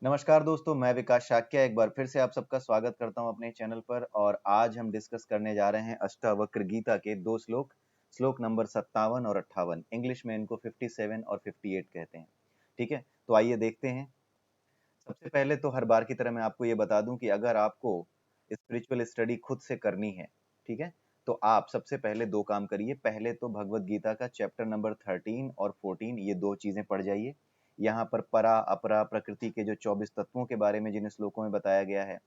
नमस्कार दोस्तों, मैं विकास शाक्य एक बार फिर से आप सबका स्वागत करता हूं अपने चैनल पर। और आज हम डिस्कस करने जा रहे हैं अष्टावक्र गीता के दो श्लोक, श्लोक नंबर 57 और 58। इंग्लिश में इनको 57 और 58 कहते हैं। ठीक है, तो आइए देखते हैं। सबसे पहले तो हर बार की तरह मैं आपको ये बता दूं कि अगर आपको स्पिरिचुअल स्टडी खुद से करनी है, ठीक है, तो आप सबसे पहले दो काम करिए। पहले तो भगवत गीता का चैप्टर नंबर 13 और 14 ये दो चीजें पढ़ जाइए। यहाँ पर परा अपरा प्रकृति के जो 24 तत्वों के बारे में जिन श्लोकों में बताया गया है,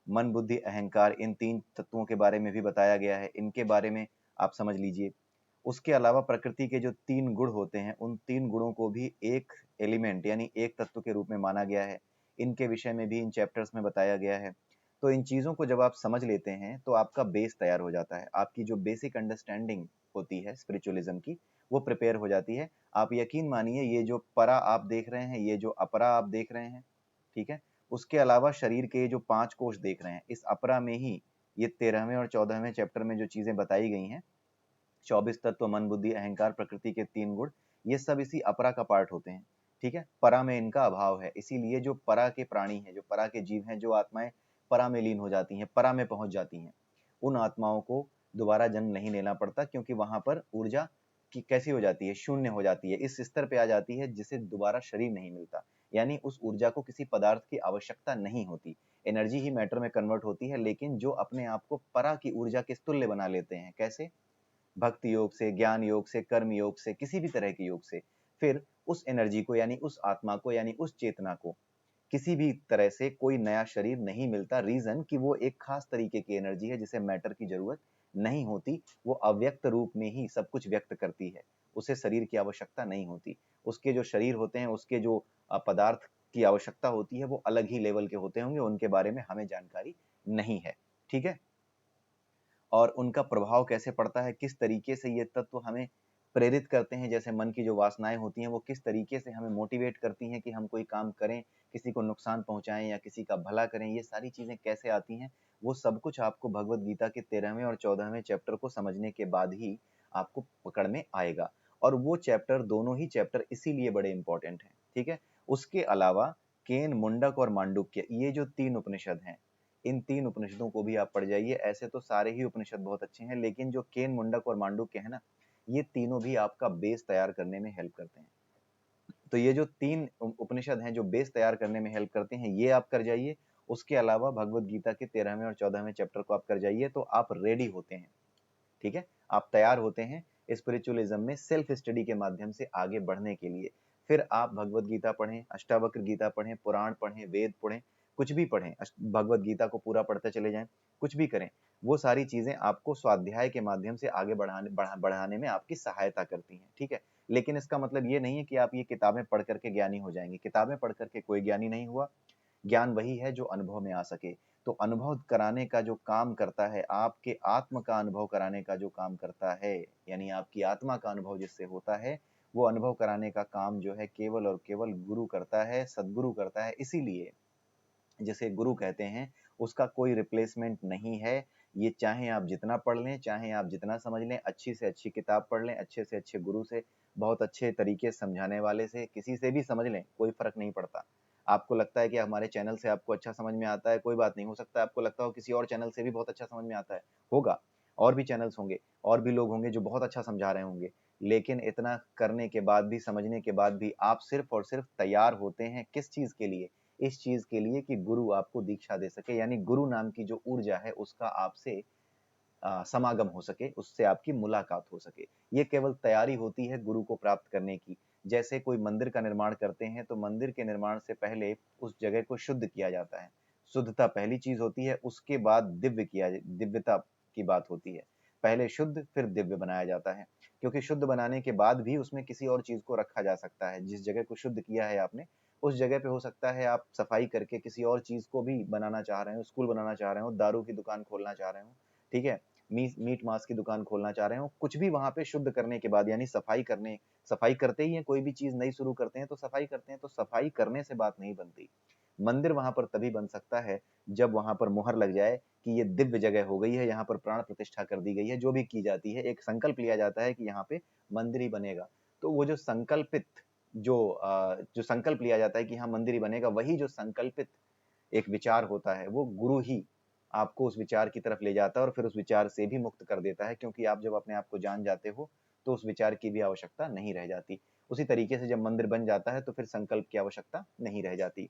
मन बुद्धि अहंकार, इन तीन तत्वों के बारे में भी बताया गया है, इनके बारे में आप समझ लीजिए। उसके अलावा प्रकृति के जो तीन गुण होते हैं, उन तीन गुणों को भी एक एलिमेंट यानी एक तत्व के रूप में माना गया है, इनके विषय में भी इन चैप्टर्स में बताया गया है। तो इन चीजों को जब आप समझ लेते हैं तो आपका बेस तैयार हो जाता है, आपकी जो बेसिक अंडरस्टैंडिंग होती है स्पिरिचुअलिज्म की, वो प्रिपेयर हो जाती है। आप यकीन मानिए, ये जो परा आप देख रहे हैं, ये जो अपरा आप देख रहे हैं, ठीक है, उसके अलावा शरीर के जो 5 कोष देख रहे हैं, इस अपरा में ही ये 13वें और 14वें चैप्टर में जो चीजें बताई गई हैं, 24 तत्व, मन बुद्धि अहंकार प्रकृति के तीन गुण, ये सब इसी अपरा का पार्ट होते हैं। ठीक है, परा में इनका अभाव है, इसीलिए जो परा के प्राणी हैं, जो परा के जीव हैं, जो आत्माएं परा में लीन हो जाती हैं, परा में पहुंच जाती हैं, उन आत्माओं को दोबारा जन्म नहीं लेना पड़ता, क्योंकि वहां पर ऊर्जा की कैसी हो जाती है, शून्य हो जाती है, इस स्तर पे आ जाती है जिसे दोबारा शरीर नहीं मिलता। यानी उस ऊर्जा को किसी पदार्थ की आवश्यकता नहीं होती, एनर्जी ही मैटर में कन्वर्ट होती है। लेकिन जो अपने आप को परा की ऊर्जा के तुल्य बना लेते हैं, कैसे? भक्ति योग से, ज्ञान योग से, कर्म योग से, किसी भी तरह के योग से, फिर उस एनर्जी को यानी उस आत्मा को यानी उस चेतना को किसी भी तरह से कोई नया शरीर नहीं मिलता। रीजन कि वो एक खास तरीके की एनर्जी है जिसे मैटर की जरूरत नहीं होती, वो अव्यक्त रूप में ही सब कुछ व्यक्त करती है, उसे शरीर की आवश्यकता नहीं होती। उसके जो शरीर होते हैं, उसके जो पदार्थ की आवश्यकता होती है, वो अलग ही लेवल के होते होंगे, उनके बारे में हमें जानकारी नहीं है। ठीक है, और उनका प्रभाव कैसे पड़ता है, किस तरीके से ये तत्व हमें प्रेरित करते हैं, जैसे मन की जो वासनाएं होती हैं वो किस तरीके से हमें मोटिवेट करती हैं कि हम कोई काम करें, किसी को नुकसान पहुंचाएं या किसी का भला करें, ये सारी चीजें कैसे आती हैं, वो सब कुछ आपको भगवत गीता के 13वें और 14वें चैप्टर को समझने के बाद ही आपको पकड़ में आएगा। और वो चैप्टर, दोनों ही चैप्टर इसीलिए बड़े इंपॉर्टेंट हैं। ठीक है, उसके अलावा केन, मुंडक और मांडुक्य, ये जो तीन उपनिषद हैं, इन तीन उपनिषदों को भी आप पढ़ जाइए। ऐसे तो सारे ही उपनिषद बहुत अच्छे हैं, लेकिन जो केन, मुंडक और मांडुक्य है ना, ये तीनों भी आपका बेस तैयार करने में हेल्प करते हैं। तो ये जो तीन उपनिषद हैं जो बेस तैयार करने में हेल्प करते हैं, ये आप कर जाइए। उसके अलावा भगवत गीता के 13वें और 14वें चैप्टर को आप कर जाइए, तो आप रेडी होते हैं। ठीक है, आप तैयार होते हैं स्पिरिचुअलिज्म में सेल्फ स्टडी के माध्यम से आगे बढ़ने के लिए। फिर आप भगवत गीता पढ़ें, अष्टावक्र गीता पढ़ें, पुराण पढ़ें, वेद पढ़ें, कुछ भी पढ़ें, भगवत गीता को पूरा पढ़ते चले जाएं, कुछ भी करें, वो सारी चीजें आपको स्वाध्याय के माध्यम से आगे बढ़ाने में आपकी सहायता करती हैं। ठीक है, लेकिन इसका मतलब ये नहीं है कि आप ये किताबें पढ़ करके ज्ञानी हो जाएंगे। किताबें पढ़ करके कोई ज्ञानी नहीं हुआ। ज्ञान वही है जो अनुभव में आ सके। तो अनुभव कराने का जो काम करता है, आपके आत्म का अनुभव कराने का जो काम करता है, यानी आपकी आत्मा का अनुभव जिससे होता है, वो अनुभव कराने का काम जो है केवल और केवल गुरु करता है, सदगुरु करता है। इसीलिए जिसे गुरु कहते हैं, उसका कोई रिप्लेसमेंट नहीं है। ये चाहे आप जितना पढ़ लें, चाहे आप जितना समझ लें, अच्छी से अच्छी किताब पढ़ लें, अच्छे से अच्छे गुरु से, बहुत अच्छे तरीके से समझाने वाले से, किसी से भी समझ लें, कोई फर्क नहीं पड़ता। आपको लगता है कि हमारे चैनल से आपको अच्छा समझ में आता है, कोई बात नहीं, हो सकता है आपको लगता हो किसी और चैनल से भी बहुत अच्छा समझ में आता है, होगा, और भी चैनल्स होंगे, और भी लोग होंगे जो बहुत अच्छा समझा रहे होंगे। लेकिन इतना करने के बाद भी, समझने के बाद भी, आप सिर्फ और सिर्फ तैयार होते हैं किस चीज के लिए? इस चीज के लिए कि गुरु आपको दीक्षा दे सके, यानी गुरु नाम की जो ऊर्जा है उसका आपसे समागम हो सके, उससे आपकी मुलाकात हो सके। ये केवल तैयारी होती है गुरु को प्राप्त करने की। जैसे कोई मंदिर का निर्माण करते हैं, तो मंदिर के निर्माण से पहले उस जगह को शुद्ध किया जाता है। शुद्धता पहली चीज होती है, उसके बाद दिव्यता की बात होती है। पहले शुद्ध फिर दिव्य बनाया जाता है, क्योंकि शुद्ध बनाने के बाद भी उसमें किसी और चीज को रखा जा सकता है। जिस जगह को शुद्ध किया है आपने, उस जगह पे हो सकता है आप सफाई करके किसी और चीज को भी बनाना चाह रहे हो, स्कूल बनाना चाह रहे हो, दारू की दुकान खोलना चाह रहे हो, ठीक है, मीट मांस की दुकान खोलना चाह रहे हो, कुछ भी वहां पे शुद्ध करने के बाद, यानी सफाई करते ही है, कोई भी चीज नई शुरू करते हैं तो सफाई करते हैं, तो सफाई करने से बात नहीं बनती। मंदिर वहां पर तभी बन सकता है जब वहां पर मुहर लग जाए कि ये दिव्य जगह हो गई है, यहाँ पर प्राण प्रतिष्ठा कर दी गई है, जो भी की जाती है, एक संकल्प लिया जाता है कि यहाँ पे मंदिर ही बनेगा। तो वो जो संकल्पित जो संकल्प लिया जाता है कि हाँ मंदिर ही बनेगा, वही जो संकल्पित एक विचार होता है वो गुरु ही आपको उस विचार की तरफ ले जाता है और फिर उस विचार से भी मुक्त कर देता है, क्योंकि आप जब अपने आप को जान जाते हो तो उस विचार की भी आवश्यकता नहीं रह जाती। उसी तरीके से जब मंदिर बन जाता है तो फिर संकल्प की आवश्यकता नहीं रह जाती।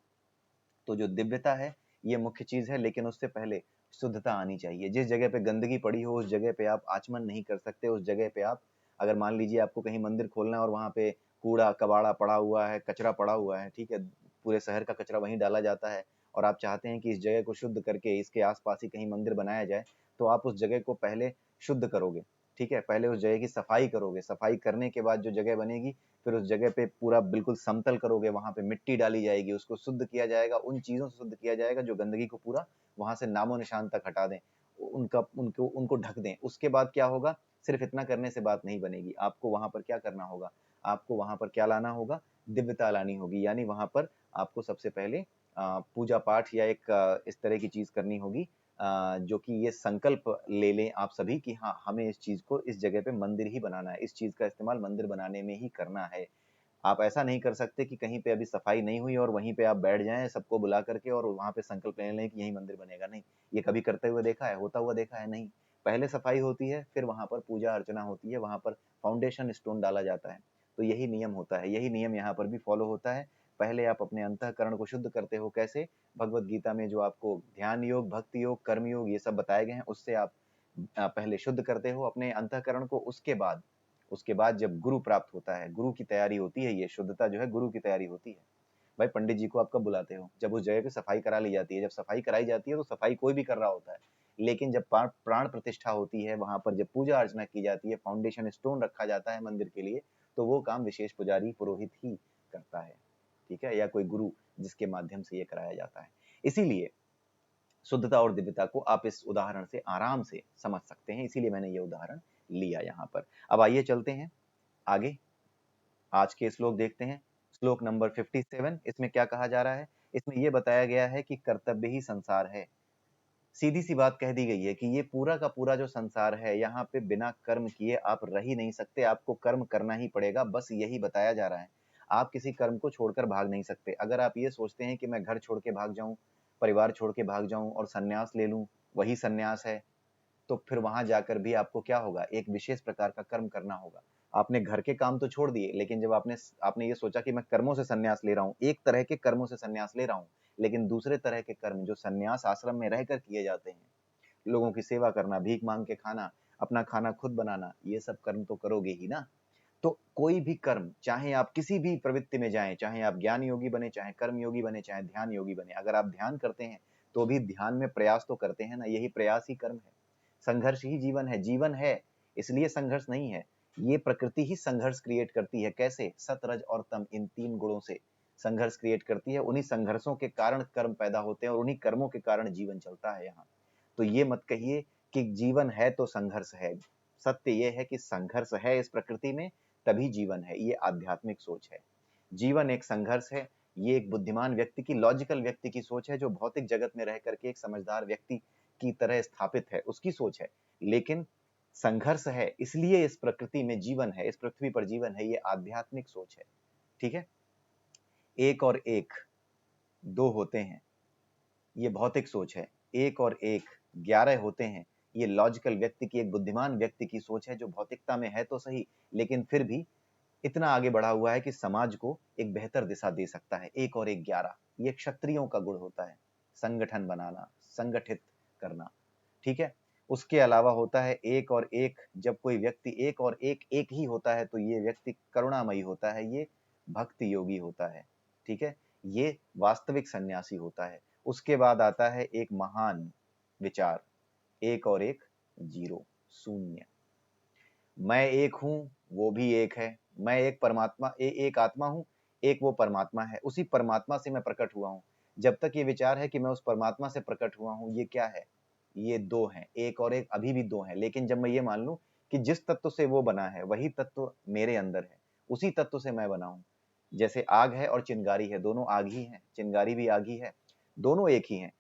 तो जो दिव्यता है ये मुख्य चीज है, लेकिन उससे पहले शुद्धता आनी चाहिए। जिस जगह पे गंदगी पड़ी हो उस जगह पे आप आचमन नहीं कर सकते। उस जगह पे आप, अगर मान लीजिए आपको कहीं मंदिर खोलना है और वहां पे कूड़ा कबाड़ा पड़ा हुआ है, कचरा पड़ा हुआ है, ठीक है, पूरे शहर का कचरा वहीं डाला जाता है और आप चाहते हैं कि इस जगह को शुद्ध करके इसके आसपास ही कहीं मंदिर बनाया जाए, तो आप उस जगह को पहले शुद्ध करोगे, ठीक है, पहले उस जगह की सफाई करोगे। सफाई करने के बाद जो जगह बनेगी फिर उस जगह पे पूरा बिल्कुल समतल करोगे, वहां पे मिट्टी डाली जाएगी, उसको शुद्ध किया जाएगा, उन चीजों से शुद्ध किया जाएगा जो गंदगी को पूरा वहां से नामो निशान तक हटा दें, उनको ढक दें। उसके बाद क्या होगा, सिर्फ इतना करने से बात नहीं बनेगी, आपको वहां पर क्या करना होगा, आपको वहां पर क्या लाना होगा, दिव्यता लानी होगी। यानी वहां पर आपको सबसे पहले पूजा पाठ या एक इस तरह की चीज करनी होगी, जो कि ये संकल्प ले लें आप सभी कि हाँ हमें इस चीज को इस जगह पे मंदिर ही बनाना है, इस चीज का इस्तेमाल मंदिर बनाने में ही करना है। आप ऐसा नहीं कर सकते कि कहीं पे अभी सफाई नहीं हुई और वहीं पे आप बैठ जाएं सबको बुला करके और वहां पे संकल्प ले लें कि यही मंदिर बनेगा। नहीं, ये कभी करते हुए देखा है, होता हुआ देखा है? नहीं। पहले सफाई होती है, फिर वहां पर पूजा अर्चना होती है, वहां पर फाउंडेशन स्टोन डाला जाता है। तो यही नियम होता है, यही नियम यहाँ पर भी फॉलो होता है। पहले आप अपने अंतःकरण को शुद्ध करते हो। कैसे? भगवत गीता में जो आपको ध्यान योग, भक्ति योग, कर्म योग ये सब बताए गए हैं, उससे आप पहले शुद्ध करते हो अपने अंतःकरण को। उसके बाद जब गुरु प्राप्त होता है, गुरु की तैयारी होती है, ये शुद्धता जो है गुरु की तैयारी होती है। भाई पंडित जी को आप कब बुलाते हो? जब उस जगह पे सफाई करा ली जाती है। जब सफाई कराई जाती है तो सफाई कोई भी कर रहा होता है, लेकिन जब प्राण प्रतिष्ठा होती है, वहां पर जब पूजा अर्चना की जाती है, फाउंडेशन स्टोन रखा जाता है मंदिर के लिए, तो वो काम विशेष पुजारी पुरोहित ही करता है, ठीक है, या कोई गुरु जिसके माध्यम से ये कराया जाता है। इसीलिए शुद्धता और दिव्यता को आप इस उदाहरण से आराम से समझ सकते हैं, इसीलिए मैंने ये उदाहरण लिया यहाँ पर। अब आइए चलते हैं आगे, आज के श्लोक देखते हैं। श्लोक नंबर 57, इसमें क्या कहा जा रहा है? इसमें यह बताया गया है कि कर्तव्य ही संसार है। सीधी सी बात कह दी गई है कि ये पूरा का पूरा जो संसार है, यहाँ पे बिना कर्म किए आप रह ही नहीं सकते, आपको कर्म करना ही पड़ेगा, बस यही बताया जा रहा है। आप किसी कर्म को छोड़कर भाग नहीं सकते। अगर आप ये सोचते हैं कि मैं घर छोड़ के भाग जाऊं, परिवार छोड़ के भाग जाऊं और सन्यास ले लूं, वही सन्यास है, तो फिर वहां जाकर भी आपको क्या होगा, एक विशेष प्रकार का कर्म करना होगा। आपने घर के काम तो छोड़ दिए, लेकिन जब आपने आपने ये सोचा कि मैं कर्मों से संन्यास ले रहा हूँ, एक तरह के कर्मों से संन्यास ले रहा हूँ, लेकिन दूसरे तरह के कर्म जो संन्यास आश्रम में रहकर किए जाते हैं, लोगों की सेवा करना, भीख मांग के खाना, अपना खाना खुद बनाना, ये सब कर्म तो करोगे ही ना। तो कोई भी कर्म, चाहे आप किसी भी प्रवृत्ति में जाएं, चाहे आप ज्ञान योगी बने, चाहे कर्म योगी बने, चाहे ध्यान योगी बने, अगर आप ध्यान करते हैं तो भी ध्यान में प्रयास तो करते हैं ना, यही प्रयास ही कर्म है। संघर्ष ही जीवन है। जीवन है इसलिए संघर्ष नहीं है, ये प्रकृति ही संघर्ष क्रिएट करती है। कैसे? सत रज और तम, इन तीन गुणों से संघर्ष क्रिएट करती है। उन्हीं संघर्षों के कारण कर्म पैदा होते हैं और उन्हीं कर्मों के कारण जीवन चलता है यहाँ। तो ये मत कहिए कि जीवन है तो संघर्ष है। सत्य ये है कि संघर्ष है इस प्रकृति में, तभी जीवन है। ये आध्यात्मिक सोच है। जीवन एक संघर्ष है। ये एक बुद्धिमान व्यक्ति की, लॉजिकल व्यक्ति की सोच है, जो भौतिक जगत में रह करके एक समझदार व्यक्ति की तरह स्थापित है, उसकी सोच है। लेकिन संघर्ष है इसलिए इस प्रकृति में जीवन है, इस पृथ्वी पर जीवन है, ये आध्यात्मिक सोच है। ठीक है, एक और एक दो होते हैं, ये भौतिक सोच है। एक और एक 11 होते हैं, ये लॉजिकल व्यक्ति की, एक बुद्धिमान व्यक्ति की सोच है, जो भौतिकता में है तो सही, लेकिन फिर भी इतना आगे बढ़ा हुआ है कि समाज को एक बेहतर दिशा दे सकता है। एक और एक 11, ये क्षत्रियों का गुण होता है, संगठन बनाना, संगठित करना। ठीक है, उसके अलावा होता है एक और एक, जब कोई व्यक्ति एक और एक ही होता है तो ये व्यक्ति करुणामयी होता है, ये भक्ति योगी होता है। ठीक है, ये वास्तविक सन्यासी होता है। उसके बाद आता है एक महान विचार, एक और एक 0, शून्य। मैं एक हूं, वो भी एक है। मैं एक परमात्मा, एक आत्मा हूं, एक वो परमात्मा है, उसी परमात्मा से मैं प्रकट हुआ हूं। जब तक ये विचार है कि मैं उस परमात्मा से प्रकट हुआ हूं, ये क्या है? ये दो हैं, एक और एक अभी भी दो हैं। लेकिन जब मैं ये मान लूं कि जिस तत्व से वो बना है वही तत्व मेरे अंदर है, उसी तत्व से मैं बना हूं। जैसे आग है और चिंगारी है, दोनों आग ही हैं, चिंगारी भी आग ही है, दोनों एक ही हैं।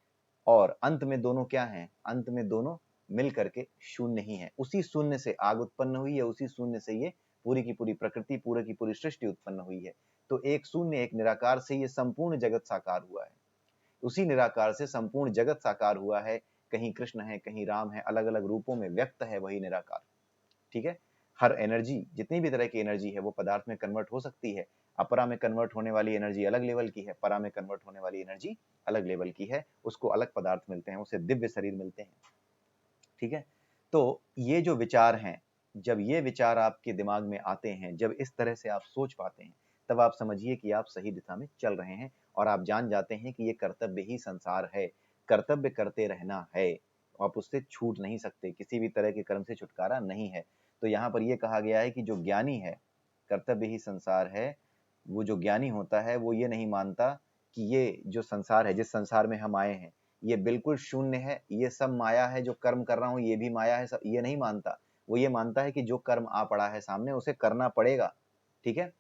और अंत में दोनों क्या हैं? अंत में दोनों मिल करके शून्य ही है। उसी शून्य से आग उत्पन्न हुई है, उसी शून्य से ये पूरी की पूरी प्रकृति, पूरी की पूरी सृष्टि उत्पन्न हुई है। तो एक शून्य, एक निराकार से ये संपूर्ण जगत साकार हुआ है। उसी निराकार से संपूर्ण जगत साकार हुआ है। कहीं कृष्ण है, कहीं राम है, अलग अलग रूपों में व्यक्त है वही निराकार। ठीक है। हर एनर्जी, जितनी भी तरह की एनर्जी है वो पदार्थ में कन्वर्ट हो सकती है। अपरा में कन्वर्ट होने वाली एनर्जी अलग लेवल की है, परा में कन्वर्ट होने वाली एनर्जी अलग लेवल की है। उसको अलग पदार्थ मिलते हैं, उसे दिव्य शरीर मिलते हैं। ठीक है। तो ये जो विचार हैं, जब ये विचार आपके दिमाग में आते हैं, जब इस तरह से आप सोच पाते हैं, तब आप समझिए कि आप सही दिशा में चल रहे हैं और आप जान जाते हैं कि ये कर्तव्य ही संसार है। कर्तव्य करते रहना है, आप उससे छूट नहीं सकते, किसी भी तरह के कर्म से छुटकारा नहीं है। तो यहाँ पर यह कहा गया है कि जो ज्ञानी है, कर्तव्य ही संसार है। वो जो ज्ञानी होता है वो ये नहीं मानता कि ये जो संसार है, जिस संसार में हम आए हैं, ये बिल्कुल शून्य है, ये सब माया है, जो कर्म कर रहा हूँ ये भी माया है, सब ये नहीं मानता। वो ये मानता है कि जो कर्म आ पड़ा है सामने उसे करना पड़ेगा। ठीक है।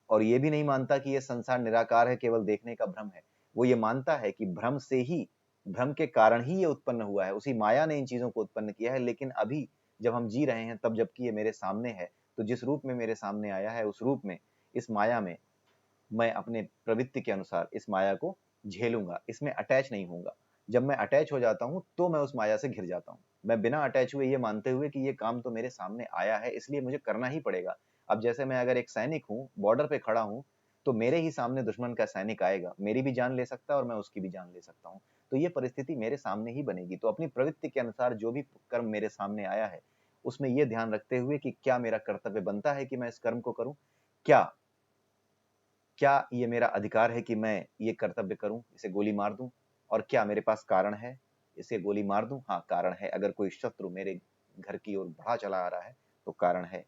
और ये भी नहीं मानता कि ये संसार निराकार है, केवल देखने का भ्रम है। वो ये मानता है कि भ्रम से ही, भ्रम के कारण ही ये उत्पन्न हुआ है, उसी माया ने इन चीजों को उत्पन्न किया है। लेकिन अभी जब हम जी रहे हैं तब जबकि ये मेरे सामने है, तो जिस रूप में मेरे सामने आया है उस रूप में, इस माया में मैं अपने प्रवृत्ति के अनुसार इस माया को झेलूंगा, इसमें अटैच नहीं होऊंगा। जब मैं अटैच हो जाता हूं तो मैं उस माया से घिर जाता हूं। मैं बिना अटैच हुए ये मानते हुए कि ये काम तो मेरे सामने आया है इसलिए मुझे करना ही पड़ेगा। अब जैसे मैं अगर एक सैनिक हूं, बॉर्डर पे खड़ा हूं, तो मेरे ही सामने दुश्मन का सैनिक आएगा, मेरी भी जान ले सकता है और मैं उसकी भी जान ले सकता हूं। तो ये परिस्थिति मेरे सामने ही बनेगी। तो अपनी प्रवृत्ति के अनुसार जो भी कर्म मेरे सामने आया है, उसमें यह ध्यान रखते हुए कि क्या मेरा कर्तव्य बनता है कि मैं इस कर्म को करूं, क्या क्या ये मेरा अधिकार है कि मैं ये कर्तव्य करूं, इसे गोली मार दूं, और क्या मेरे पास कारण है इसे गोली मार दूं? हाँ, कारण है। अगर कोई शत्रु मेरे घर की ओर बढ़ा चला आ रहा है तो कारण है।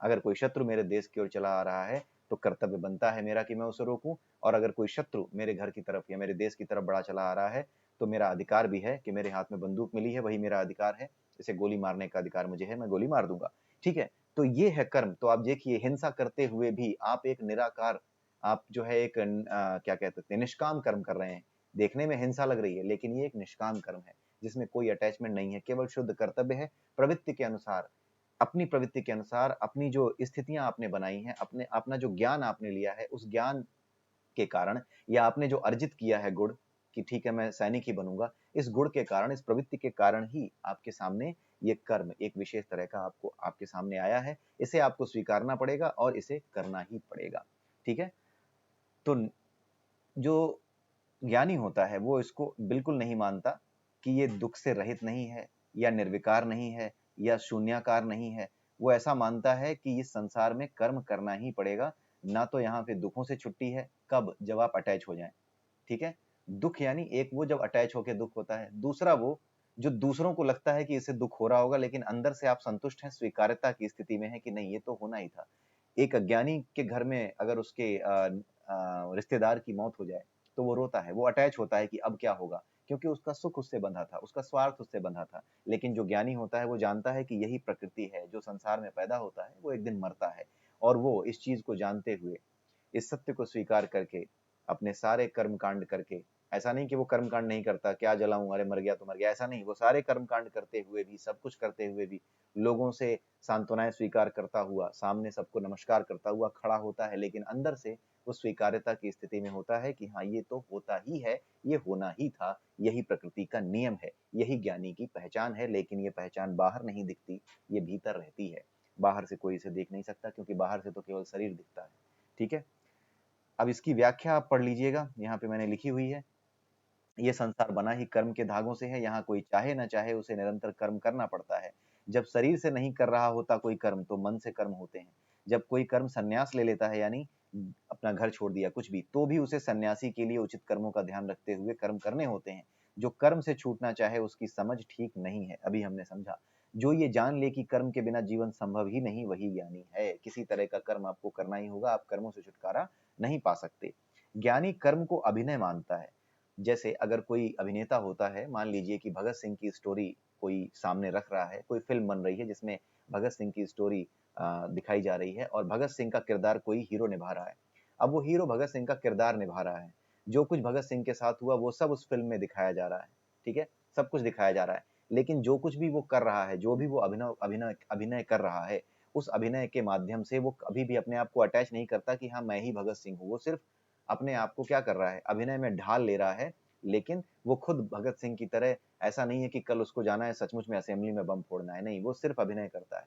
अगर कोई शत्रु मेरे देश की ओर चला आ रहा है तो कर्तव्य बनता है मेरा कि मैं उसे रोकूं। और अगर कोई शत्रु मेरे घर की तरफ या मेरे देश की तरफ बढ़ा चला आ रहा है तो मेरा अधिकार भी है कि मेरे हाथ में बंदूक मिली है, वही मेरा अधिकार है, इसे गोली मारने का अधिकार मुझे है, मैं गोली मार दूंगा। ठीक है। तो ये है कर्म। तो आप देखिए, हिंसा करते हुए भी आप एक निराकार, आप जो है एक क्या कहते थे, निष्काम कर्म कर रहे हैं। देखने में हिंसा लग रही है लेकिन ये एक निष्काम कर्म है जिसमें कोई अटैचमेंट नहीं है, केवल शुद्ध कर्तव्य है। प्रवृत्ति के अनुसार, अपनी प्रवृत्ति के अनुसार, अपनी जो स्थितियां आपने बनाई हैं, अपने अपना जो ज्ञान आपने लिया है, उस ज्ञान के कारण, या आपने जो अर्जित किया है गुण कि ठीक है मैं सैनिक ही बनूंगा, इस गुण के कारण, इस प्रवृत्ति के कारण ही आपके सामने ये कर्म एक विशेष तरह का आपको आपके सामने आया है। इसे आपको स्वीकारना पड़ेगा और इसे करना ही पड़ेगा। ठीक है। तो जो ज्ञानी होता है वो इसको बिल्कुल नहीं मानता कि ये दुख से रहित नहीं है, या निर्विकार नहीं है, या शून्याकार नहीं है। वो ऐसा मानता है कि इस संसार में कर्म करना ही पड़ेगा। ना तो यहाँ पे दुखों से छुट्टी है, कब? जब आप अटैच हो जाएं। ठीक है। दुख यानी एक वो जब अटैच होके दुख होता है, दूसरा वो जो दूसरों को लगता है कि इसे दुख हो रहा होगा लेकिन अंदर से आप संतुष्ट हैं, स्वीकार्यता की स्थिति में है कि नहीं ये तो होना ही था। एक अज्ञानी के घर में अगर उसके रिश्तेदार की मौत हो जाए तो वो रोता है, वो अटैच होता है कि अब क्या होगा, क्योंकि उसका सुख उससे बंधा था, उसका स्वार्थ उससे बंधा था। लेकिन जो ज्ञानी होता है वो जानता है कि यही प्रकृति है, जो संसार में पैदा होता है वो एक दिन मरता है। और वो इस चीज को जानते हुए, इस सत्य को स्वीकार करके, अपने सारे कर्म कांड करके, ऐसा नहीं कि वो कर्म कांड नहीं करता, क्या जलाऊं, अरे मर गया तो मर गया, ऐसा नहीं। वो सारे कर्म कांड करते हुए भी, सब कुछ करते हुए भी, लोगों से सांत्वनाएं स्वीकार करता हुआ, सामने सबको नमस्कार करता हुआ खड़ा होता है, लेकिन अंदर से वो स्वीकार्यता की स्थिति में होता है कि हाँ ये तो होता ही है, ये होना ही था, यही प्रकृति का नियम है, यही ज्ञानी की पहचान है। लेकिन ये पहचान बाहर नहीं दिखती, ये भीतर रहती है। बाहर से कोई इसे देख नहीं सकता क्योंकि बाहर से तो केवल शरीर दिखता है। ठीक है। अब इसकी व्याख्या आप पढ़ लीजिएगा, यहाँ पे मैंने लिखी हुई है। ये संसार बना ही कर्म के धागों से है, यहाँ कोई चाहे ना चाहे उसे निरंतर कर्म करना पड़ता है। जब शरीर से नहीं कर रहा होता कोई कर्म तो मन से कर्म होते हैं। जब कोई कर्म संन्यास ले लेता है, यानी अपना घर छोड़ दिया कुछ भी, तो भी उसे सन्यासी के लिए उचित कर्मों का ध्यान रखते हुए कर्म करने होते हैं। जो कर्म से छूटना चाहे उसकी समझ ठीक नहीं है, अभी हमने समझा। जो ये जान ले कि कर्म के बिना जीवन संभव ही नहीं, वही ज्ञानी है। किसी तरह का कर्म आपको करना ही होगा, आप कर्मों से छुटकारा नहीं पा सकते। ज्ञानी कर्म को अभिनय मानता है। जैसे अगर कोई अभिनेता होता है, मान लीजिए कि भगत सिंह की स्टोरी कोई सामने रख रहा है, कोई फिल्म बन रही है जिसमें भगत सिंह की स्टोरी दिखाई जा रही है और भगत सिंह का किरदार कोई हीरो निभा रहा है। अब वो हीरो भगत सिंह का किरदार निभा रहा है, जो कुछ भगत सिंह के साथ हुआ वो सब उस फिल्म में दिखाया जा रहा है। ठीक है। सब कुछ दिखाया जा रहा है, लेकिन जो कुछ भी वो कर रहा है, जो भी वो अभिनय अभिनय अभिनय कर रहा है, उस अभिनय के माध्यम से वो कभी भी अपने आप को अटैच नहीं करता कि हाँ मैं ही भगत सिंह हूँ। वो सिर्फ अपने आप को क्या कर रहा है, अभिनय में ढाल ले रहा है, लेकिन वो खुद भगत सिंह की तरह ऐसा नहीं है कि कल उसको जाना है सचमुच में असेंबली में बम फोड़ना है, नहीं, वो सिर्फ अभिनय करता है।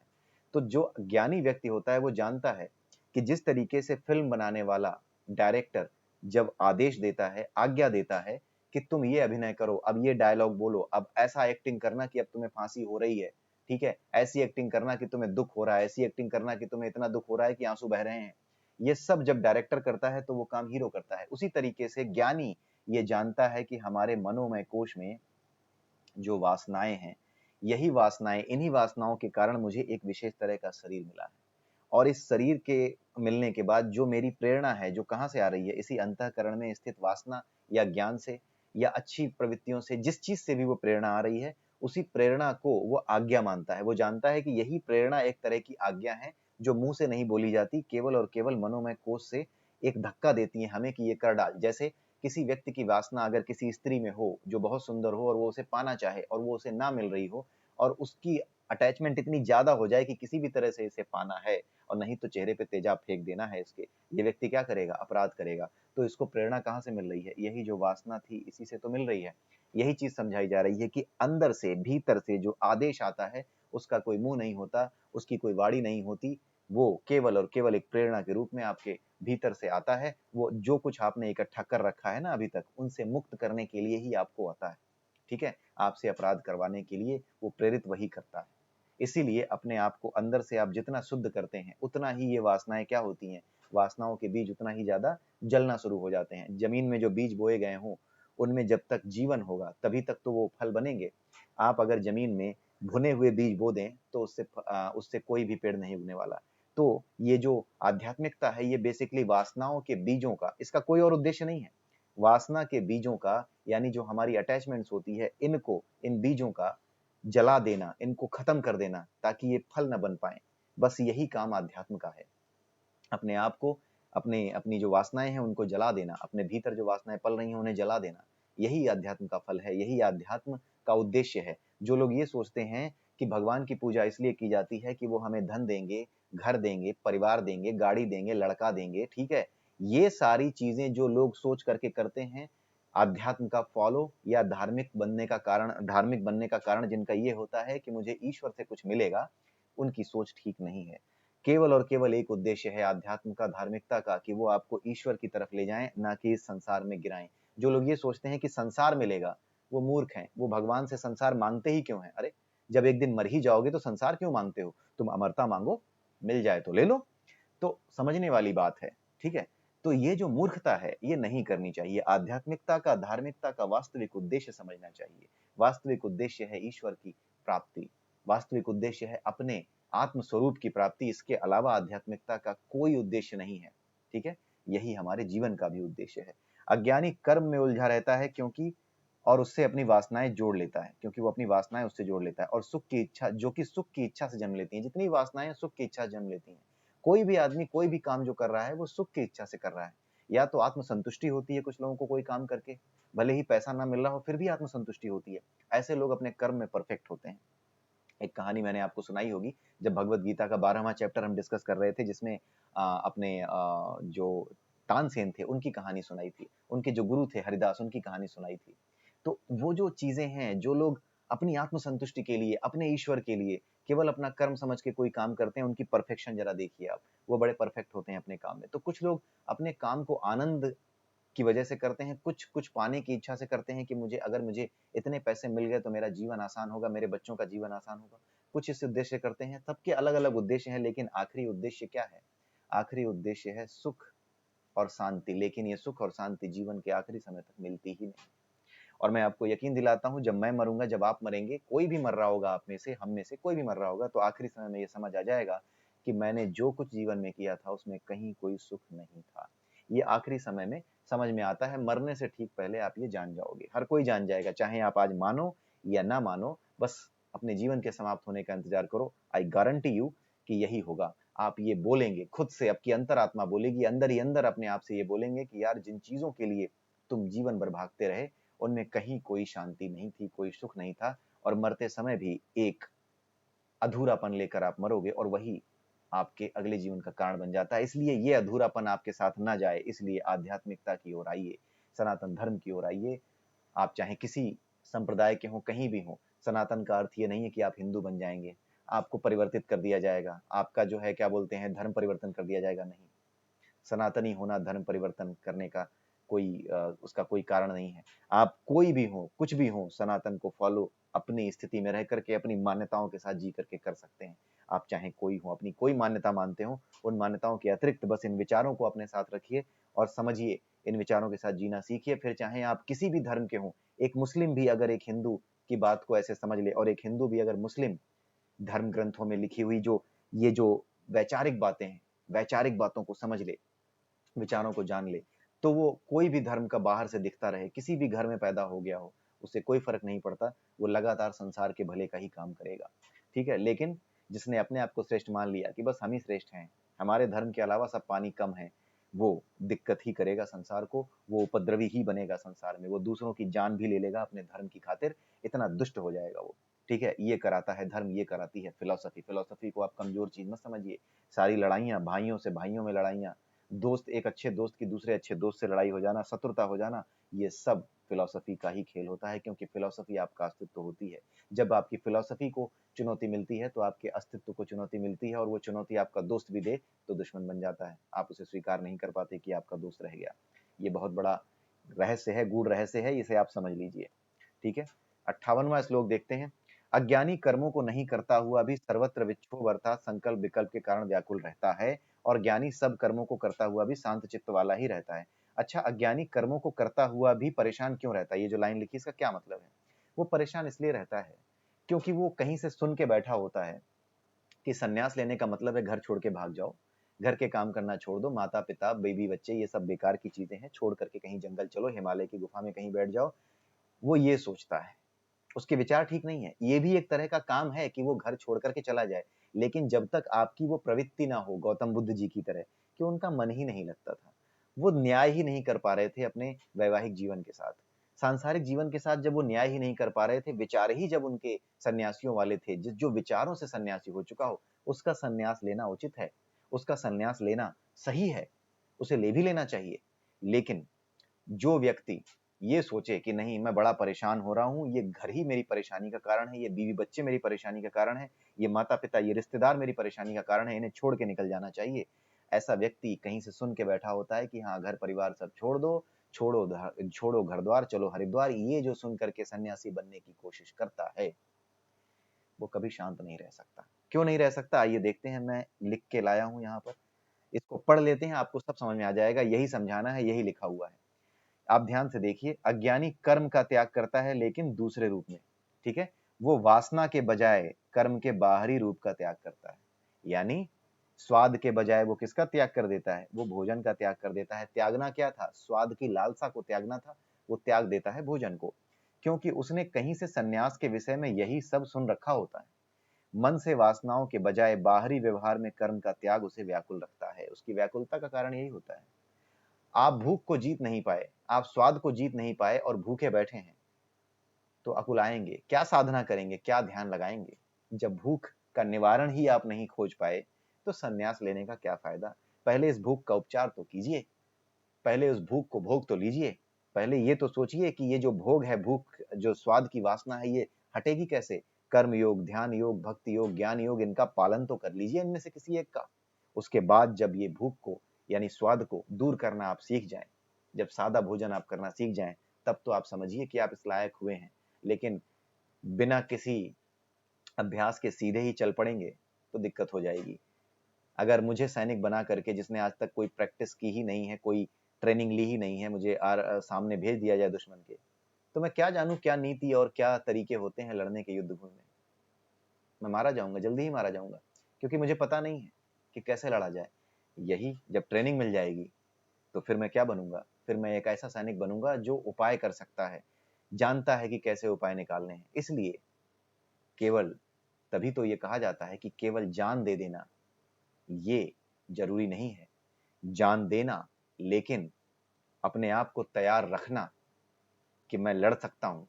तो जो ज्ञानी व्यक्ति होता है वो जानता है कि जिस तरीके से फिल्म बनाने वाला डायरेक्टर जब आदेश देता है, आज्ञा देता है कि तुम ये अभिनय करो, अब ये डायलॉग बोलो, अब ऐसा एक्टिंग करना कि अब तुम्हें फांसी हो रही है, ठीक है, ऐसी एक्टिंग करना कि तुम्हें दुख हो रहा है, ऐसी एक्टिंग करना कि तुम्हें इतना दुख हो रहा है कि आंसू बह रहे हैं। ये सब जब डायरेक्टर करता है तो वो काम हीरो करता है। उसी तरीके से ज्ञानी ये जानता है कि हमारे मनोमय कोश में जो वासनाएं हैं, यही वासनाएं, इन्हीं वासनाओं के कारण मुझे एक विशेष तरह का शरीर मिला है। और इस शरीर के मिलने के बाद जो मेरी प्रेरणा है, जो कहाँ से आ रही है, इसी अंतःकरण में स्थित वासना या ज्ञान से या अच्छी प्रवृत्तियों से, जिस चीज से भी वो प्रेरणा आ रही है, उसी प्रेरणा को वो आज्ञा मानता है। वो जानता है कि यही प्रेरणा एक तरह की आज्ञा है जो मुंह से नहीं बोली जाती, केवल और केवल मनोमय कोश से एक धक्का देती है हमें कि ये कर डाल। जैसे किसी व्यक्ति की वासना अगर किसी स्त्री में हो जो बहुत सुंदर हो और वो उसे पाना चाहे और वो उसे ना मिल रही हो, और उसकी अटैचमेंट इतनी ज्यादा हो जाए कि किसी भी तरह से इसे पाना है और नहीं तो चेहरे पे तेजाब फेंक देना है इसके, ये व्यक्ति क्या करेगा, अपराध करेगा। तो इसको प्रेरणा कहाँ से मिल रही है, यही जो वासना थी इसी से तो मिल रही है। यही चीज समझाई जा रही है कि अंदर से, भीतर से जो आदेश आता है उसका कोई मुंह नहीं होता, उसकी कोई वाणी नहीं होती, वो केवल और केवल एक प्रेरणा के रूप में आपके भीतर से आता है। वो जो कुछ आपने इकट्ठा कर रखा है ना अभी तक, उनसे मुक्त करने के लिए ही आपको आता है, ठीक है, आपसे अपराध करवाने के लिए वो प्रेरित वही करता है। इसीलिए अपने आप को अंदर से आप जितना शुद्ध करते हैं, उतना ही ये वासनाएं क्या होती हैं, वासनाओं के बीज उतना ही ज्यादा जलना शुरू हो जाते हैं। जमीन में जो बीज बोए गए हों, उनमें जब तक जीवन होगा तभी तक तो वो फल बनेंगे। आप अगर जमीन में भुने हुए बीज बो दें तो उससे कोई भी पेड़ नहीं उगने वाला। तो ये जो आध्यात्मिकता है, ये बेसिकली वासनाओं के बीजों का, इसका कोई और उद्देश्य नहीं है। वासना के बीजों का, यानी जो हमारी अटैचमेंट्स होती है, इनको, इन बीजों का जला देना, इनको खत्म कर देना ताकि ये फल न बन पाए। बस यही काम आध्यात्म का है। अपने आप को, अपने अपनी जो वासनाएं हैं उनको जला देना, अपने भीतर जो वासनाएं पल रही हैं उन्हें जला देना, यही अध्यात्म का फल है, यही अध्यात्म का उद्देश्य है। जो लोग ये सोचते हैं कि भगवान की पूजा इसलिए की जाती है कि वो हमें धन देंगे, घर देंगे, परिवार देंगे, गाड़ी देंगे, लड़का देंगे, ठीक है, ये सारी चीजें जो लोग सोच करके करते हैं, अध्यात्म का फॉलो या धार्मिक बनने का कारण जिनका ये होता है कि मुझे ईश्वर से कुछ मिलेगा, उनकी सोच ठीक नहीं है। केवल और केवल एक उद्देश्य है आध्यात्म का, धार्मिकता का, कि वो आपको ईश्वर की तरफ ले जाएं, ना कि इस संसार में गिराएं। जो लोग ये सोचते हैं कि संसार मिलेगा, वो मूर्ख हैं। वो भगवान से संसार मांगते ही क्यों हैं? अरे, जब एक दिन मर ही जाओगे तो संसार क्यों मांगते हो? तुम अमरता मांगो, मिल जाए तो ले लो। तो समझने वाली बात है, ठीक है। तो ये जो मूर्खता है ये नहीं करनी चाहिए। आध्यात्मिकता का, धार्मिकता का वास्तविक उद्देश्य समझना चाहिए। वास्तविक उद्देश्य है ईश्वर की प्राप्ति, वास्तविक उद्देश्य है अपने आत्म स्वरूप की प्राप्ति। इसके अलावा आध्यात्मिकता का कोई उद्देश्य नहीं है, ठीक है। यही हमारे जीवन का भी उद्देश्य है। अज्ञानी कर्म में उलझा रहता है क्योंकि, और उससे अपनी वासनाएं जोड़ लेता है, क्योंकि वो अपनी वासनाएं उससे जोड़ लेता है, और सुख की इच्छा, जो कि सुख की इच्छा से जन्म लेती है। जितनी वासनाएं सुख की इच्छा से जन्म लेती हैं। कोई भी आदमी कोई भी काम जो कर रहा है वो सुख की इच्छा से कर रहा है। या तो आत्म संतुष्टि होती है कुछ लोगों को कोई काम करके, भले ही पैसा ना मिल रहा हो फिर भी आत्म संतुष्टि होती है। ऐसे लोग अपने कर्म में परफेक्ट होते हैं। एक कहानी मैंने आपको सुनाई होगी, जब भगवत गीता का 12वां चैप्टर हम डिस्कस कर रहे थे, जिसमें अपने जो तानसेन थे उनकी कहानी सुनाई थी, उनके जो गुरु थे हरिदास, उनकी कहानी सुनाई थी। तो वो जो चीजें हैं, जो लोग अपनी आत्म संतुष्टि के लिए, अपने ईश्वर के लिए केवल अपना कर्म समझ के कोई काम करते हैं, उनकी परफेक्शन जरा देखिए आप, वो बड़े परफेक्ट होते हैं अपने काम में। तो कुछ लोग अपने काम को आनंद की वजह से करते हैं, कुछ कुछ पाने की इच्छा से करते हैं कि मुझे इतने पैसे मिल गए तो मेरा जीवन आसान होगा, मेरे बच्चों का जीवन आसान होगा। कुछ इस उद्देश्य करते हैं, सबके अलग अलग उद्देश्य हैं, लेकिन आखिरी उद्देश्य क्या है? आखिरी उद्देश्य है सुख और शांति। लेकिन ये सुख और शांति जीवन के आखिरी समय तक मिलती ही नहीं। और मैं आपको यकीन दिलाता हूं, जब मैं मरूंगा, जब आप मरेंगे, कोई भी मर रहा होगा आप में से, हम में से कोई भी मर रहा होगा, तो आखिरी समय में ये समझ आ जाएगा कि मैंने जो कुछ जीवन में किया था उसमें कहीं कोई सुख नहीं था। ये आखिरी समय में समझ में आता है। मरने से ठीक पहले आप ये जान जाओगे, हर कोई जान जाएगा, चाहे आप आज मानो या ना मानो। बस अपने जीवन के समाप्त होने का इंतजार करो। आई गारंटी यू कि यही होगा। आप ये बोलेंगे खुद से, आपकी अंतरात्मा बोलेगी, अंदर ही अंदर अपने आप से ये बोलेंगे कि यार, जिन चीजों के लिए तुम जीवन भर भागते रहे, उनमें कहीं कोई शांति नहीं थी, कोई सुख नहीं था। और मरते समय भी एक अधूरापन लेकर आप मरोगे, और वही आपके अगले जीवन का कारण बन जाता है। इसलिए ये अधूरापन आपके साथ ना जाए, इसलिए आध्यात्मिकता की ओर आइए, सनातन धर्म की ओर आइए। आप चाहे किसी संप्रदाय के हों, कहीं भी हों, सनातन का अर्थ ये नहीं है कि आप हिंदू बन जाएंगे, आपको परिवर्तित कर दिया जाएगा, आपका जो है क्या बोलते हैं धर्म परिवर्तन कर दिया जाएगा, नहीं। सनातनी होना धर्म परिवर्तन करने का कोई उसका कोई कारण नहीं है। आप कोई भी हो, कुछ भी हो, सनातन को फॉलो अपनी स्थिति में रह करके अपनी मान्यताओं के साथ जी करके कर सकते हैं। आप चाहे कोई हो, अपनी कोई मान्यता मानते हो, उन मान्यताओं के अतिरिक्त बस इन विचारों को अपने साथ रखिए और समझिए, इन विचारों के साथ जीना सीखिए। फिर चाहे आप किसी भी धर्म के हो, एक मुस्लिम भी अगर एक हिंदू की बात को ऐसे समझ ले और एक हिंदू भी अगर मुस्लिम धर्म ग्रंथों में लिखी हुई जो ये जो वैचारिक बातें हैं, वैचारिक बातों को समझ ले, विचारों को जान ले, तो वो कोई भी धर्म का बाहर से दिखता रहे, किसी भी घर में पैदा हो गया हो, उससे कोई फर्क नहीं पड़ता, वो लगातार संसार के भले का ही काम करेगा। ठीक है, लेकिन जिसने अपने आप को श्रेष्ठ मान लिया कि बस हम ही श्रेष्ठ हैं, हमारे धर्म के अलावा सब पानी कम है, वो दिक्कत ही करेगा संसार को, वो उपद्रवी ही बनेगा संसार में, वो दूसरों की जान भी ले लेगा अपने धर्म की खातिर, इतना दुष्ट हो जाएगा वो। ठीक है, ये कराता है धर्म, ये कराती है फिलॉसफी। फिलॉसफी को आप कमजोर चीज मत समझिए। सारी लड़ाइयां, भाइयों से भाइयों में लड़ाइयां, दोस्त एक अच्छे दोस्त की दूसरे अच्छे दोस्त से लड़ाई हो जाना, शत्रुता हो जाना, ये सब फिलॉसफी का ही खेल होता है, क्योंकि फिलॉसफी आपका अस्तित्व होती है। जब आपकी फिलॉसफी को चुनौती मिलती है तो आपके अस्तित्व को चुनौती मिलती है, और वो चुनौती आपका दोस्त भी दे तो दुश्मन बन जाता है, आप उसे स्वीकार नहीं कर पाते कि आपका दोस्त रह गया। ये बहुत बड़ा रहस्य है, गूढ़ रहस्य है, इसे आप समझ लीजिए। ठीक है, 58वां श्लोक देखते हैं। अज्ञानी कर्मों को नहीं करता हुआ भी सर्वत्र विक्षोभ अर्थात संकल्प विकल्प के कारण व्याकुल रहता है, और ज्ञानी सब कर्मों को करता हुआ भी शांत चित्त वाला ही रहता है। अच्छा, अज्ञानी कर्मों को करता हुआ भी परेशान क्यों रहता है? ये जो लाइन लिखी इसका क्या मतलब है? वो परेशान इसलिए रहता है क्योंकि वो कहीं से सुन के बैठा होता है कि सन्यास लेने का मतलब है घर छोड़ के भाग जाओ, घर के काम करना छोड़ दो, माता पिता बीवी बच्चे ये सब बेकार की चीजें हैं, छोड़ करके कहीं जंगल चलो, हिमालय की गुफा में कहीं बैठ जाओ। वो ये सोचता है, उसके विचार ठीक नहीं है। ये भी एक तरह का काम है कि वो घर छोड़ करके चला जाए, लेकिन जब तक आपकी वो प्रवृत्ति ना हो गौतम बुद्ध जी की तरह कि उनका मन ही नहीं लगता था, वो न्याय ही नहीं कर पा रहे थे अपने वैवाहिक जीवन के साथ, सांसारिक जीवन के साथ, जब वो न्याय ही नहीं कर पा रहे थे, विचार ही जब उनके सन्यासियों वाले थे, जो विचारों से सन्यासी हो चुका हो, उसका सन्यास लेना उचित है, उसका सन्यास लेना सही है, उसे ले भी लेना चाहिए। लेकिन जो व्यक्ति ये सोचे कि नहीं मैं बड़ा परेशान हो रहा हूँ, ये घर ही मेरी परेशानी का कारण है, ये बीवी बच्चे मेरी परेशानी का कारण है, ये माता पिता ये रिश्तेदार मेरी परेशानी का कारण है, इन्हें छोड़ के निकल जाना चाहिए, ऐसा व्यक्ति कहीं से सुन के बैठा होता है कि हाँ घर परिवार सब छोड़ दो, छोड़ो घर द्वार, चलो हरिद्वार, ये जो सुन करके सन्यासी बनने की कोशिश करता है वो कभी शांत नहीं रह सकता। क्यों नहीं रह सकता, आइए देखते हैं, मैं लिख के लाया हूं यहाँ पर, इसको पढ़ लेते हैं, आपको सब समझ में आ जाएगा, यही समझाना है, यही लिखा हुआ है। आप ध्यान से देखिए, अज्ञानी कर्म का त्याग करता है लेकिन दूसरे रूप में। ठीक है, वो वासना के बजाय कर्म के बाहरी रूप का त्याग करता है, यानी स्वाद के बजाय वो किसका त्याग कर देता है? वो भोजन का त्याग कर देता है। त्यागना क्या था? स्वाद की लालसा को त्यागना था, वो त्याग देता है भोजन को, क्योंकि उसने कहीं से सन्यास के विषय में यही सब सुन रखा होता है। मन से वासनाओं के बजाय बाहरी व्यवहार में कर्म का त्याग उसे व्याकुल रखता है, उसकी व्याकुलता का कारण यही होता है। आप भूख को जीत नहीं पाए, आप स्वाद को जीत नहीं पाए और भूखे बैठे हैं, तो अकुलाएंगे, क्या साधना करेंगे, क्या ध्यान लगाएंगे? जब भूख का निवारण ही आप नहीं खोज पाए तो सन्यास लेने का क्या फायदा? पहले इस भूख का उपचार तो कीजिए, पहले उस भूख को भोग तो लीजिए, पहले ये तो सोचिए कि ये जो भोग है, भूख जो स्वाद की वासना है, ये हटेगी कैसे? कर्म योग, ध्यान योग, भक्ति योग, ज्ञान योग, इनका पालन तो कर लीजिए, इनमें से किसी एक का। उसके बाद जब ये भूख को यानी स्वाद को दूर करना आप सीख जाएं, जब सादा भोजन आप करना सीख जाएं, तब तो आप समझिए कि आप इस लायक हुए हैं। लेकिन बिना किसी अभ्यास के सीधे ही चल पड़ेंगे तो दिक्कत हो जाएगी। अगर मुझे सैनिक बना करके, जिसने आज तक कोई प्रैक्टिस की ही नहीं है, कोई ट्रेनिंग ली ही नहीं है, मुझे सामने भेज दिया जाए दुश्मन के, तो मैं क्या जानूं क्या नीति और क्या तरीके होते हैं लड़ने के युद्ध भूमि में। मैं मारा जाऊंगा, जल्दी ही मारा जाऊंगा, क्योंकि मुझे पता नहीं है कि कैसे लड़ा जाए। यही जब ट्रेनिंग मिल जाएगी तो फिर मैं क्या बनूंगा? फिर मैं एक ऐसा सैनिक बनूंगा जो उपाय कर सकता है, जानता है कि कैसे उपाय निकालने हैं। इसलिए केवल तभी तो ये कहा जाता है कि केवल जान दे देना ये जरूरी नहीं है। जान देना, लेकिन अपने आप को तैयार रखना कि मैं लड़ सकता हूं,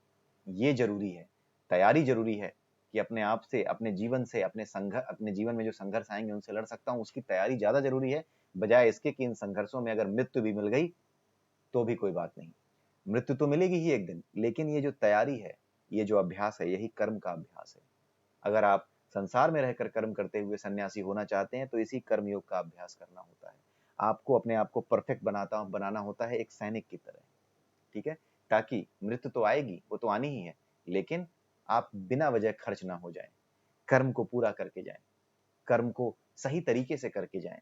ये जरूरी है। तैयारी जरूरी है कि अपने आप से, अपने जीवन से, अपने जीवन में जो संघर्ष आएंगे उनसे लड़ सकता हूँ, उसकी तैयारी ज्यादा जरूरी है, बजाय इसके कि इन संघर्षों में अगर मृत्यु भी मिल गई तो भी कोई बात नहीं। मृत्यु तो मिलेगी ही एक दिन, लेकिन ये जो तैयारी है, ये जो अभ्यास है, यही कर्म का अभ्यास है। अगर आप संसार में रहकर कर्म करते हुए सन्यासी होना चाहते हैं तो इसी कर्म योग का अभ्यास करना होता है। आपको अपने आप को परफेक्ट बनाना होता है, एक सैनिक की तरह। ठीक है, ताकि मृत्यु तो आएगी, वो तो आनी ही है, लेकिन आप बिना वजह खर्च ना हो जाएं, कर्म को पूरा करके जाएं, कर्म को सही तरीके से करके जाएं,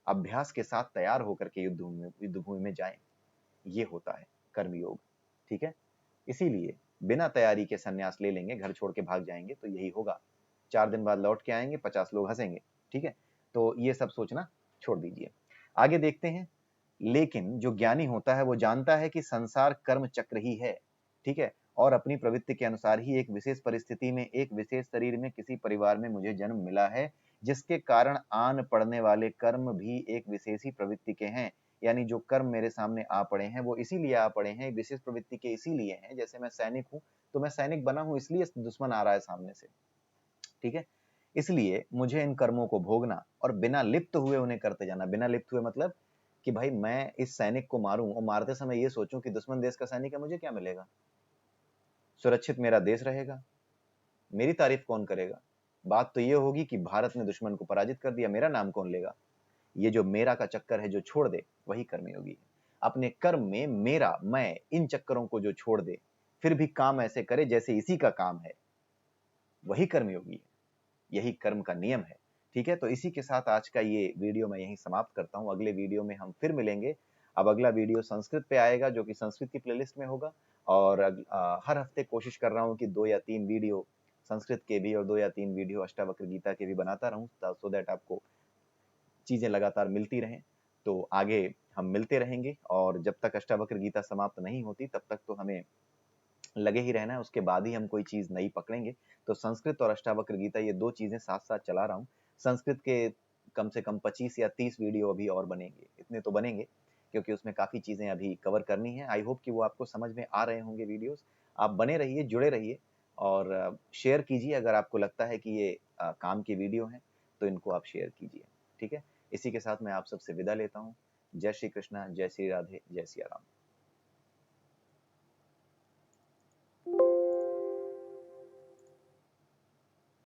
अभ्यास के साथ तैयार होकर के युद्ध भूमि में जाएं। ये होता है कर्म योग। ठीक है, इसीलिए बिना तैयारी के सन्यास ले लेंगे, घर छोड़ के भाग जाएंगे तो यही होगा, 4 दिन बाद लौट के आएंगे, 50 लोग हंसेंगे। ठीक है, तो ये सब सोचना छोड़ दीजिए। आगे देखते हैं। लेकिन जो ज्ञानी होता है वो जानता है कि संसार कर्म चक्र ही है। ठीक है, और अपनी प्रवृत्ति के अनुसार ही एक विशेष परिस्थिति में, एक विशेष शरीर में, किसी परिवार में मुझे जन्म मिला है, जिसके कारण आन पड़ने वाले कर्म भी एक विशेष ही प्रवृत्ति के हैं। यानी जो कर्म मेरे सामने आ पड़े हैं वो इसीलिए आ पड़े हैं, विशेष प्रवृत्ति के इसीलिए हैं। जैसे मैं सैनिक हूं, तो मैं सैनिक बना हूं इसलिए दुश्मन आ रहा है सामने से। ठीक है, इसलिए मुझे इन कर्मों को भोगना और बिना लिप्त हुए उन्हें करते जाना। बिना लिप्त हुए मतलब कि भाई मैं इस सैनिक को मारूं और मारते समय ये सोचूं कि दुश्मन देश का सैनिक है, मुझे क्या मिलेगा? सुरक्षित मेरा देश रहेगा, मेरी तारीफ कौन करेगा? बात तो ये होगी कि भारत ने दुश्मन को पराजित कर दिया, मेरा नाम कौन लेगा? ये जो मेरा का चक्कर है जो छोड़ दे, वही कर्मयोगी है। अपने कर्म में मेरा, मैं, इन चक्करों को जो छोड़ दे, फिर भी काम ऐसे करे जैसे इसी का काम है, वही कर्मयोगी है। यही कर्म का नियम है। ठीक है, तो इसी के साथ आज का ये वीडियो मैं यहीं समाप्त करता हूँ। अगले वीडियो में हम फिर मिलेंगे। अब अगला वीडियो संस्कृत पे आएगा, जो कि संस्कृत की प्लेलिस्ट में होगा। और हर हफ्ते कोशिश कर रहा हूँ कि 2 या 3 वीडियो संस्कृत के भी और 2 या 3 वीडियो अष्टावक्र गीता के भी बनाता रहूं, सो दैट आपको चीजें लगातार मिलती रहें। तो आगे हम मिलते रहेंगे, और जब तक अष्टावक्र गीता समाप्त नहीं होती तब तक तो हमें लगे ही रहना है, उसके बाद ही हम कोई चीज नई पकड़ेंगे। तो संस्कृत और अष्टावक्र गीता, ये 2 चीजें साथ साथ चला रहा हूँ। संस्कृत के कम से कम 25 या 30 वीडियो अभी और बनेंगे, इतने तो बनेंगे, क्योंकि उसमें काफी चीजें अभी कवर करनी है। आई होप कि वो आपको समझ में आ रहे होंगे वीडियोस। आप बने रहिए, जुड़े रहिए, और शेयर कीजिए। अगर आपको लगता है कि ये काम की वीडियो है तो इनको आप शेयर कीजिए। ठीक है, इसी के साथ मैं आप सबसे विदा लेता हूँ। जय श्री कृष्णा, जय श्री राधे, जय सिया राम।